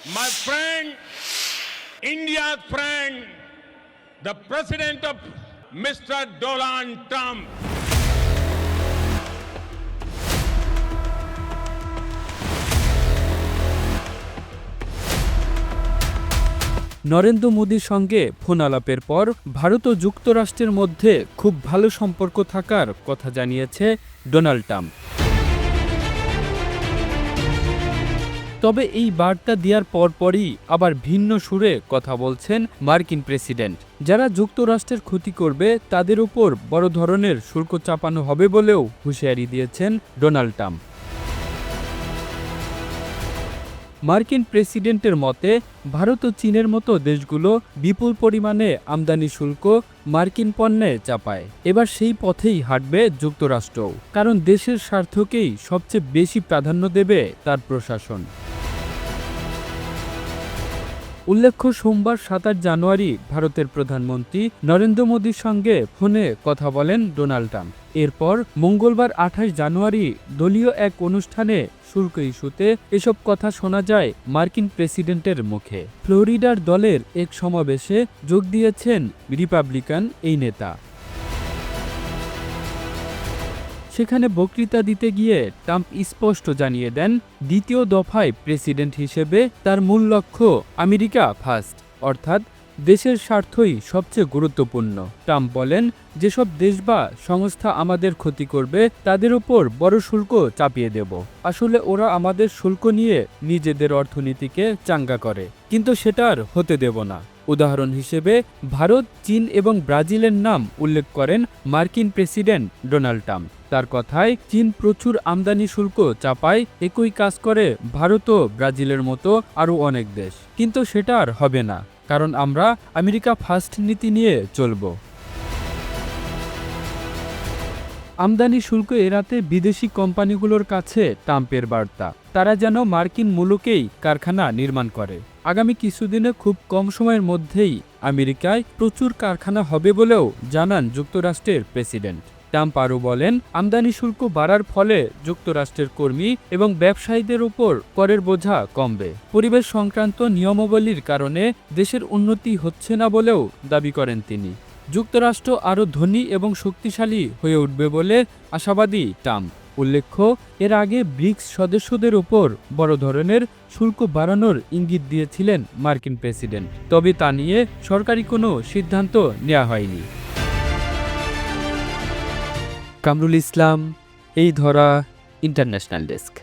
My friend, India's friend, the President of Mr. Donald Trump. Narendra মোদীর সঙ্গে phone আলাপের পর ভারত ও যুক্তরাষ্ট্রের মধ্যে খুব ভালো সম্পর্ক থাকার কথা জানিয়েছে ডোনাল্ড ট্রাম্প। তবে এই বার্তা দেওয়ার পরপরই আবার ভিন্ন সুরে কথা বলছেন মার্কিন প্রেসিডেন্ট। যারা যুক্তরাষ্ট্রের ক্ষতি করবে তাদের উপর বড় ধরনের শুল্ক চাপানো হবে বলেও হুঁশিয়ারি দিয়েছেন ডোনাল্ড ট্রাম্প। মার্কিন প্রেসিডেন্টের মতে ভারত ও চীনের মতো দেশগুলো বিপুল পরিমাণে আমদানি শুল্ক মার্কিন পণ্যে চাপায়। এবার সেই পথেই হাঁটবে যুক্তরাষ্ট্রও, কারণ দেশের স্বার্থকেই সবচেয়ে বেশি প্রাধান্য দেবে তার প্রশাসন। উল্লেখ্য, সোমবার ২৭ জানুয়ারি ভারতের প্রধানমন্ত্রী নরেন্দ্র মোদীর সঙ্গে ফোনে কথা বলেন ডোনাল্ড ট্রাম্প। এরপর মঙ্গলবার ২৮ জানুয়ারি দলীয় এক অনুষ্ঠানে শুল্ক ইস্যুতে এসব কথা শোনা যায় মার্কিন প্রেসিডেন্টের মুখে। ফ্লোরিডার দলের এক সমাবেশে যোগ দিয়েছেন রিপাবলিকান এই নেতা। সেখানে বক্তৃতা দিতে গিয়ে ট্রাম্প স্পষ্ট জানিয়ে দেন, দ্বিতীয় দফায় প্রেসিডেন্ট হিসেবে তার মূল লক্ষ্য আমেরিকা ফার্স্ট, অর্থাৎ দেশের স্বার্থই সবচেয়ে গুরুত্বপূর্ণ। ট্রাম্প বলেন, যেসব দেশ বা সংস্থা আমাদের ক্ষতি করবে তাদের উপর বড় শুল্ক চাপিয়ে দেব। আসলে ওরা আমাদের শুল্ক নিয়ে নিজেদের অর্থনীতিকে চাঙ্গা করে, কিন্তু সেটা আর হতে দেব না। উদাহরণ হিসেবে ভারত, চীন এবং ব্রাজিলের নাম উল্লেখ করেন মার্কিন প্রেসিডেন্ট ডোনাল্ড ট্রাম্প। তার কথায়, চীন প্রচুর আমদানি শুল্ক চাপায়, একই কাজ করে ভারত ও ব্রাজিলের মতো আরও অনেক দেশ। কিন্তু সেটা আর হবে না, কারণ আমরা আমেরিকা ফার্স্ট নীতি নিয়ে চলব। আমদানি শুল্ক এড়াতে বিদেশি কোম্পানিগুলোর কাছে ট্রাম্পের বার্তা, তারা যেন মার্কিন মুলুকেই কারখানা নির্মাণ করে। আগামী কিছুদিনে খুব কম সময়ের মধ্যেই আমেরিকায় প্রচুর কারখানা হবে বলেও জানান যুক্তরাষ্ট্রের প্রেসিডেন্ট। ট্রাম্প আরও বলেন, আমদানি শুল্ক বাড়ার ফলে যুক্তরাষ্ট্রের কর্মী এবং ব্যবসায়ীদের উপর করের বোঝা কমবে। পরিবেশ সংক্রান্ত নিয়মাবলীর কারণে দেশের উন্নতি হচ্ছে না বলেও দাবি করেন তিনি। যুক্তরাষ্ট্র আরও ধনী এবং শক্তিশালী হয়ে উঠবে বলে আশাবাদী ট্রাম্প। উল্লেখ্য, এর আগে ব্রিক্স সদস্যদের উপর বড় ধরনের শুল্ক বাড়ানোর ইঙ্গিত দিয়েছিলেন মার্কিন প্রেসিডেন্ট, তবে তা নিয়ে সরকারি কোনো সিদ্ধান্ত নেওয়া হয়নি। কামরুল ইসলাম, এই ধরা, ইন্টারন্যাশনাল ডেস্ক।